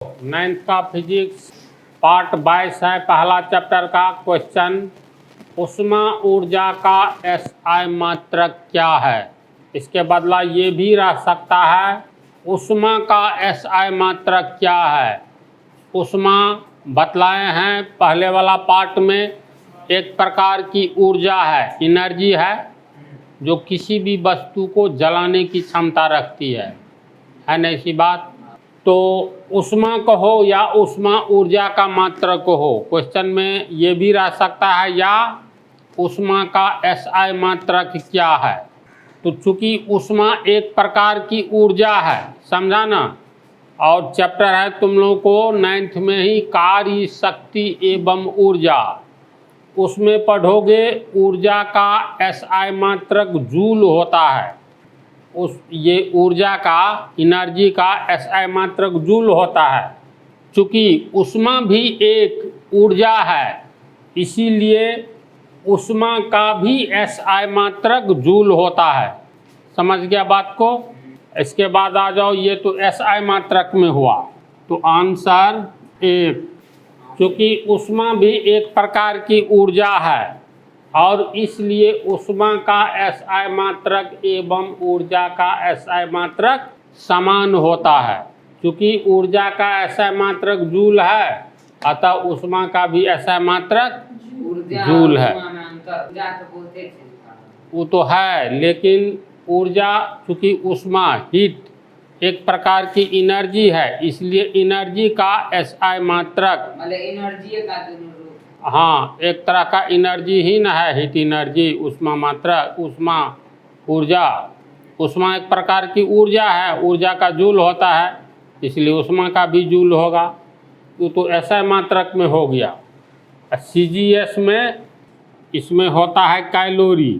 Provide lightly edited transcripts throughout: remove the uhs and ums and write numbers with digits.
9th का physics part 22 है। पहला चैप्टर का क्वेश्चन, ऊष्मा ऊर्जा का एसआई मात्रक क्या है। इसके बदला ये भी रह सकता है, ऊष्मा का एसआई मात्रक क्या है। ऊष्मा बतलाए हैं पहले वाला पार्ट में, एक प्रकार की ऊर्जा है, एनर्जी है, जो किसी भी वस्तु को जलाने की क्षमता रखती है ना ऐसी बात। तो ऊष्मा कहो या ऊष्मा ऊर्जा का मात्रक कहो, क्वेश्चन में ये भी रह सकता है, या ऊष्मा का एसआई मात्रक क्या है। तो चूंकि ऊष्मा एक प्रकार की ऊर्जा है, समझा ना, और चैप्टर है तुम लोगों को 9th में ही कार्य शक्ति एवं ऊर्जा, उसमें पढ़ोगे ऊर्जा का एसआई मात्रक जूल होता है। ये ऊर्जा का, एनर्जी का एसआई मात्रक जूल होता है। चूँकि ऊष्मा भी एक ऊर्जा है, इसीलिए ऊष्मा का भी एसआई मात्रक जूल होता है। समझ गया बात को। इसके बाद आ जाओ, ये तो एसआई मात्रक में हुआ, तो आंसर एक। क्योंकि ऊष्मा भी एक प्रकार की ऊर्जा है और इसलिए ऊष्मा का एसआई मात्रक एवं ऊर्जा का एसआई मात्रक समान होता है। क्योंकि ऊर्जा का एसआई मात्रक जूल है, अतः ऊष्मा का भी एसआई मात्रक जूल है। वो तो है, लेकिन ऊर्जा, चूँकि ऊष्मा हीट एक प्रकार की एनर्जी है, इसलिए एनर्जी का एसआई मात्रक, एनर्जी का हाँ, एक तरह का एनर्जी ही न है, हीट एनर्जी, ऊष्मा मात्रक, ऊष्मा ऊर्जा। ऊष्मा एक प्रकार की ऊर्जा है, ऊर्जा का जूल होता है, इसलिए ऊष्मा का भी जूल होगा। तो ऐसा मात्रक में हो गया। सीजीएस में इसमें होता है कैलोरी।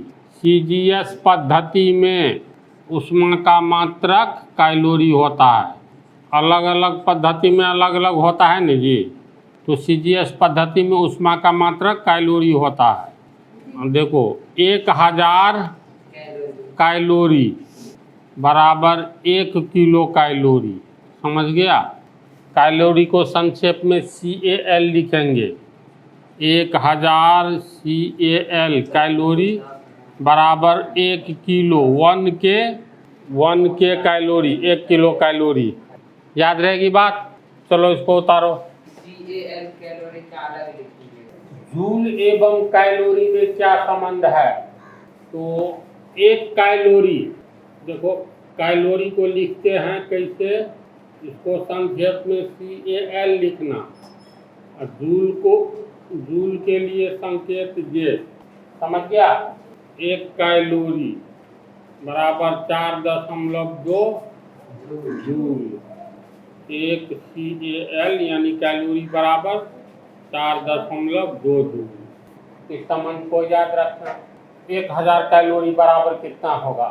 सीजीएस पद्धति में ऊष्मा का मात्रक कैलोरी होता है। अलग अलग पद्धति में अलग अलग होता है ना जी। तो सीजीएस पद्धति में ऊष्मा का मात्रक कैलोरी होता है। देखो, 1000 कैलोरी बराबर 1 किलो कैलोरी। समझ गया। कैलोरी को संक्षेप में CAL लिखेंगे। 1000 CAL कैलोरी बराबर 1 किलो, 1 के कैलोरी, 1 किलो कैलोरी। याद रहेगी बात। चलो इसको उतारो। जूल एवं कैलोरी में क्या संबंध है। तो एक कैलोरी, देखो कैलोरी को लिखते हैं कैसे, इसको संक्षेप में CAL लिखना, और जूल के लिए संकेत J। समझ गया। एक कैलोरी बराबर 4.2 जूल। एक CAL यानी कैलोरी बराबर 4.2 जूल। इस संबंध को याद रखना। 1000 कैलोरी बराबर कितना होगा।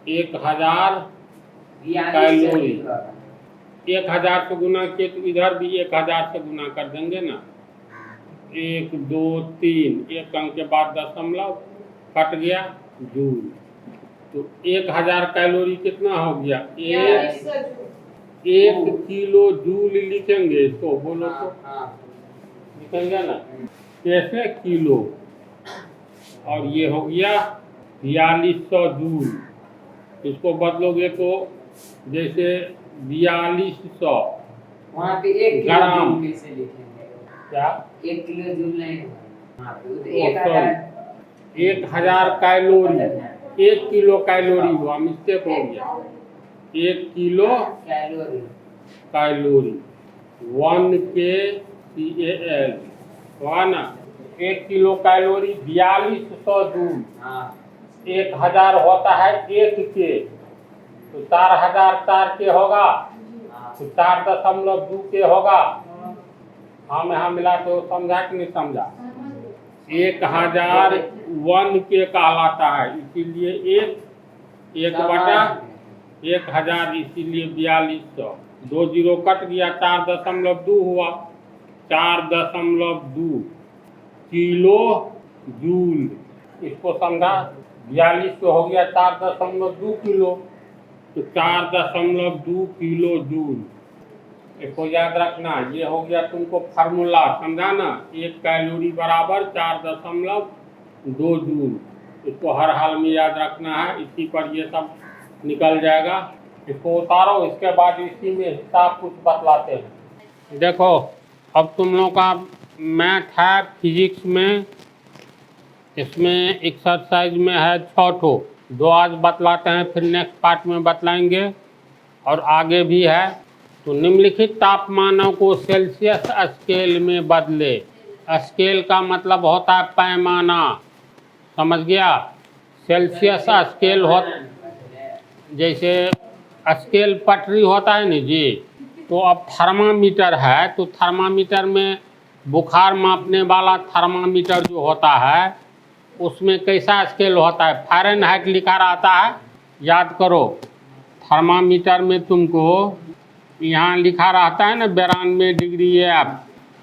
1000 कैलोरी, 1000 से गुना किए तो इधर भी 1000 से गुना कर देंगे ना। 1 2 3, एक अंक के बाद दशमलव कट गया, जूल। तो 1000 कैलोरी कितना हो गया, 1 किलो जूल लिखेंगे इसको। बोलो तो लिखेंगे ना कैसे, किलो। और ये हो गया 4200 जूल। इसको बदलोगे तो जैसे 4200 वहाँ पे 1 ग्राम। कैसे लिखेंगे, क्या 1 किलो जूल नहीं होगा। 1000 कैलोरी, 1 किलो कैलोरी हुआ, मिस्टेक हो गया। 1 किलो कैलोरी, 1 के CAL हुआ ना। 1 किलो कैलोरी 4200 जूल। 1000 होता है 1 के, तो 4000 4 के होगा, तो 4.2 के होगा। हाँ में हाँ मिला तो समझा कि नहीं समझा। 1000 1 के कहलाता है, इसीलिए 1 बटा 1000, इसीलिए 4200। 2 जीरो कट गया, 4.2 हुआ। 4.2 किलो जूल इसको समझा 42 तो हो गया 4.2 किलो, तो 4.2 किलो जूल। इसको याद रखना, ये हो गया तुमको फार्मूला, समझा ना। 1 कैलोरी बराबर 4.2 जूल। इसको हर हाल में याद रखना है, इसी पर ये सब निकल जाएगा। इसको उतारो, इसके बाद इसी में हिसाब कुछ बतलाते हैं। देखो अब तुम लोग का मैथ है फिजिक्स में, इसमें एक्सरसाइज में है 6 ठो, 2 आज बतलाते हैं, फिर नेक्स्ट पार्ट में बतलाएंगे और आगे भी है। तो निम्नलिखित तापमानों को सेल्सियस स्केल में बदले। स्केल का मतलब होता है पैमाना, समझ गया। सेल्सियस स्केल हो, जैसे स्केल पटरी होता है ना जी, तो अब थर्मामीटर है, तो थर्मामीटर में बुखार मापने वाला थर्मामीटर जो होता है उसमें कैसा स्केल होता है, फ़ारेनहाइट लिखा रहता है, याद करो। थर्मामीटर में तुमको यहाँ लिखा रहता है ना 92 डिग्री एफ,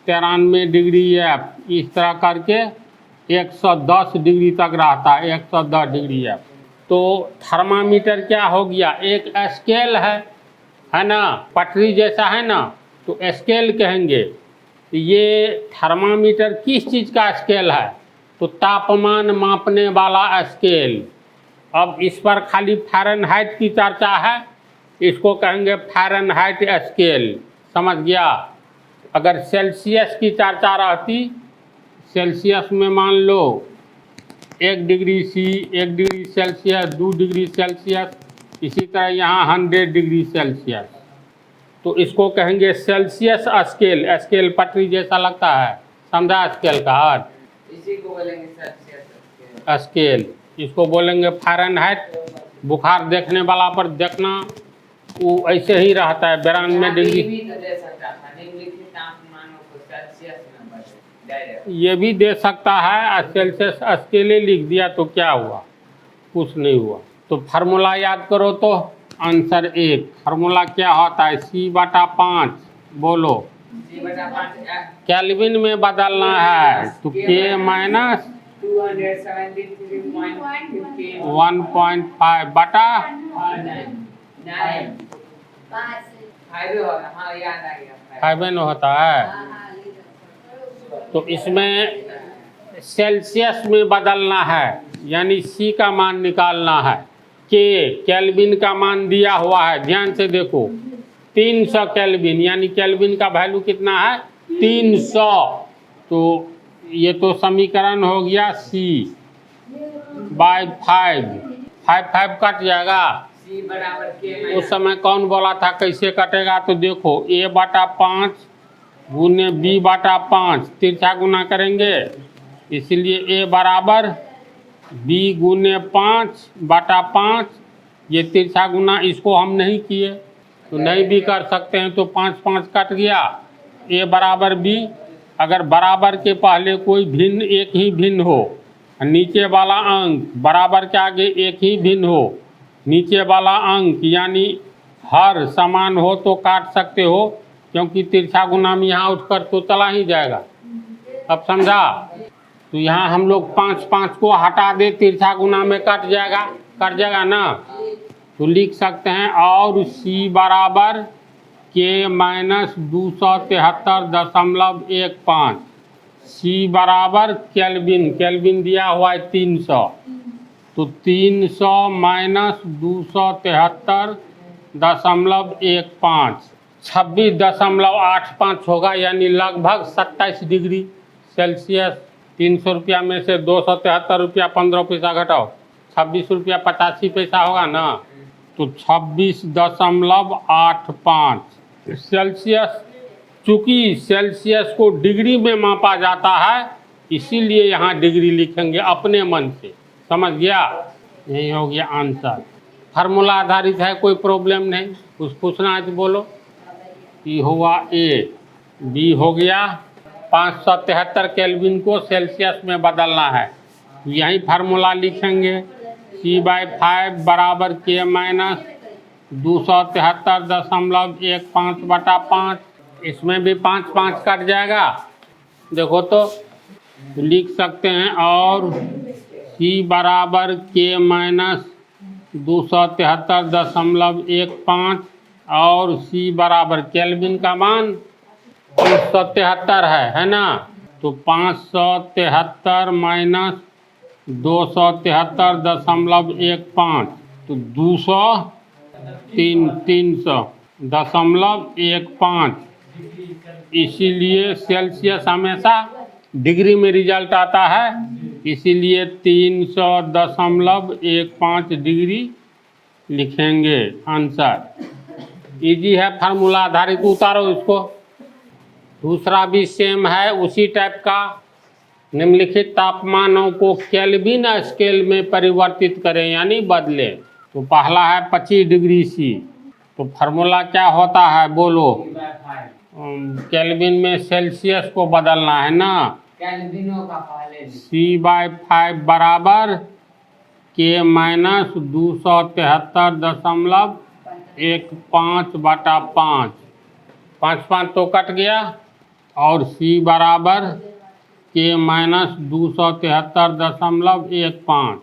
93 डिग्री एफ, इस तरह करके 110 डिग्री तक रहता है, 110 डिग्री एफ। तो थर्मामीटर क्या हो गया, एक स्केल है ना, पटरी जैसा है ना, तो स्केल कहेंगे। ये थर्मामीटर किस चीज़ का स्केल है, तो तापमान मापने वाला स्केल। अब इस पर खाली फ़ारेनहाइट की चर्चा है, इसको कहेंगे फ़ारेनहाइट स्केल, समझ गया। अगर सेल्सियस की चर्चा रहती, सेल्सियस में मान लो 1 degree C, 1 degree Celsius, 2 degree Celsius, इसी तरह यहाँ 100 डिग्री सेल्सियस, तो इसको कहेंगे सेल्सियस स्केल। स्केल पटरी जैसा लगता है, समझा स्केल का अर्थ, इसी को बोलेंगे सेल्सियस स्केल। इसको बोलेंगे फ़ारेनहाइट। बुखार देखने वाला पर देखना वो ऐसे ही रहता है 92 डिग्री। भी तो दे सकता था, निम्नलिखित तापमानों को सेल्सियस में बदले डायरेक्ट। ये भी दे सकता है, सेल्सियस स्केल ही लिख दिया तो क्या हुआ, कुछ नहीं हुआ। तो फार्मूला याद करो, तो आंसर 1 फार्मूला क्या होता है, C/5, बोलो। C/5 केल्विन में बदलना है, तो K माइनस 273.15 1.5 बटा 9 5 होगा, हाँ याद आ गया, 5 होता है। तो इसमें सेल्सियस में बदलना है, यानी C का मान निकालना है। K केल्विन का मान दिया हुआ है, ध्यान से देखो 300 केल्विन, यानी केल्विन का वैल्यू कितना है 300। तो ये तो समीकरण हो गया C/5, 5 कट जाएगा। C बराबर K उस समय कौन बोला था कैसे कटेगा, तो देखो A/5 गुने B/5, तिरछा गुना करेंगे, इसलिए A बराबर B गुने 5/5, ये तिरछा गुना, इसको हम नहीं किए तो नहीं भी कर सकते हैं, तो 5 कट गया। A बराबर B, अगर बराबर के पहले कोई भिन्न एक ही भिन्न हो, नीचे वाला अंक बराबर के आगे एक ही भिन्न हो, नीचे वाला अंक यानी हर समान हो तो काट सकते हो, क्योंकि तिरछा गुना में यहाँ उठकर तो चला ही जाएगा। अब समझा। तो यहाँ हम लोग 5 को हटा दे, तिरछा गुना में कट जाएगा ना, तो लिख सकते हैं और C बराबर K माइनस 273.15। C बराबर केल्विन दिया हुआ है 300, तो 300 माइनस 273.15 26.85 होगा, यानी लगभग 27 डिग्री सेल्सियस। 300 रुपया में से 273 रुपया 15 पैसा घटाओ, 26 रुपया 85 पैसा होगा ना, तो 26.85 सेल्सियस। चूँकि सेल्सियस को डिग्री में मापा जाता है, इसीलिए यहाँ डिग्री लिखेंगे अपने मन से, समझ गया। यही हो गया आंसर, फार्मूला आधारित है, कोई प्रॉब्लम नहीं। कुछ पूछना है तो बोलो। E हुआ A, B हो गया 573 केल्विन को सेल्सियस में बदलना है, यही फार्मूला लिखेंगे। C/5 बराबर K माइनस 273.15/5, इसमें भी 5 कट जाएगा, देखो तो लिख सकते हैं। और C C बराबर K माइनस 273.15 और C बराबर केल्विन का मान 573 है ना। तो 573 माइनस 273.15 तो 300.15। इसीलिए सेल्सियस हमेशा डिग्री में रिजल्ट आता है, इसीलिए 300.15 डिग्री लिखेंगे आंसर। इजी है, फार्मूला आधारित। उतारो इसको। दूसरा भी सेम है उसी टाइप का। निम्नलिखित तापमानों को केल्विन स्केल में परिवर्तित करें यानी बदलें। तो पहला है 25 डिग्री सी। तो फार्मूला क्या होता है बोलो। केल्विन में सेल्सियस को बदलना है ना। केल्विनों का पहले C/5 बराबर K माइनस 273.15/5। 5 तो कट गया और C बराबर K माइनस 273.15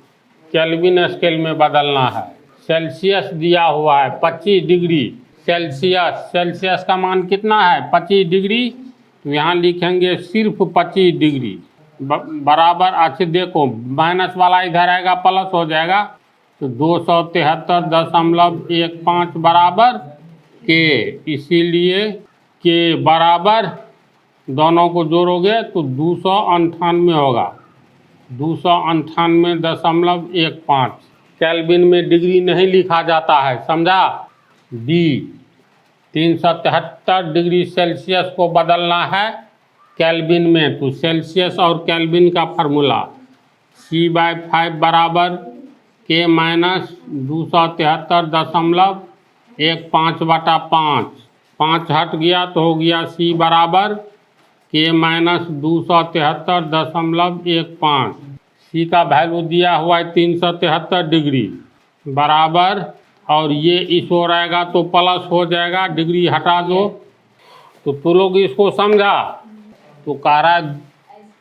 केल्विन स्केल में बदलना है। सेल्सियस दिया हुआ है 25 डिग्री सेल्सियस। सेल्सियस का मान कितना है 25 डिग्री। तो यहाँ लिखेंगे सिर्फ 25 डिग्री बराबर। अच्छे देखो माइनस वाला इधर आएगा प्लस हो जाएगा। तो 273.15 बराबर K। इसीलिए K बराबर दोनों को जोड़ोगे तो 298 होगा। 298.15 केल्विन में डिग्री नहीं लिखा जाता है, समझा। D 373 डिग्री सेल्सियस को बदलना है केल्विन में। तो सेल्सियस और केल्विन का फार्मूला C/5 बराबर K माइनस 273.15/5। 5 हट गया तो हो गया C बराबर K माइनस 273.15। C का वैल्यू दिया हुआ है 373 डिग्री बराबर। और ये इस ओर आएगा तो प्लस हो जाएगा, डिग्री हटा दो। तो तू लोग इसको समझा। तो कह रहा है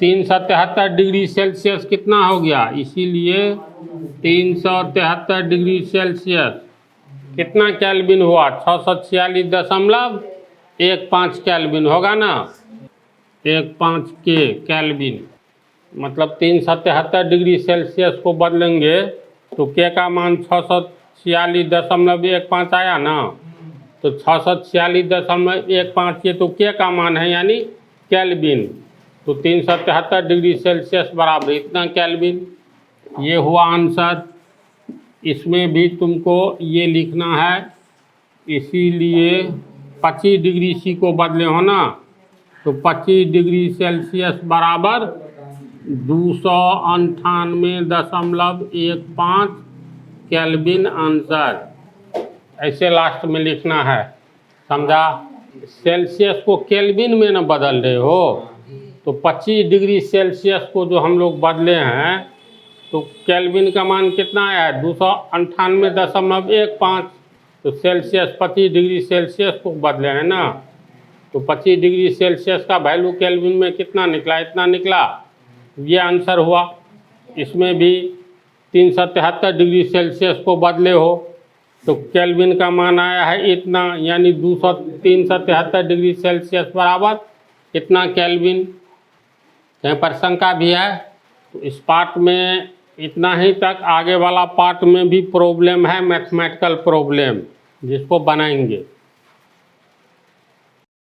373 डिग्री सेल्सियस कितना हो गया। इसीलिए 373 डिग्री सेल्सियस कितना केल्विन हुआ 646.15 केल्विन होगा ना। 15 के केल्विन मतलब 373 डिग्री सेल्सियस को बदलेंगे तो के का मान 646.15 आया ना। तो 646.15 ये तो के का मान है यानी केल्विन। तो 373 डिग्री सेल्सियस बराबर इतना केल्विन। ये हुआ आंसर। इसमें भी तुमको ये लिखना है, इसीलिए 25 डिग्री सी को बदले हो ना। तो 25 डिग्री सेल्सियस बराबर 298.15 केल्विन आंसर। ऐसे लास्ट में लिखना है, समझा। सेल्सियस को केल्विन में न बदल रहे हो। तो 25 डिग्री सेल्सियस को जो हम लोग बदले हैं तो केल्विन का मान कितना आया है 298.15। तो सेल्सियस 25 डिग्री सेल्सियस को बदले हैं ना। तो 25 डिग्री सेल्सियस का वैल्यू केल्विन में कितना निकला, इतना निकला। ये आंसर हुआ। इसमें भी 373 डिग्री सेल्सियस को बदले हो तो केल्विन का मान आया है इतना, यानी 373 डिग्री सेल्सियस बराबर इतना केल्विन। कहीं पर शंका भी है तो इस पार्ट में इतना ही तक। आगे वाला पार्ट में भी प्रॉब्लम है, मैथमेटिकल प्रॉब्लम, जिसको बनाएंगे।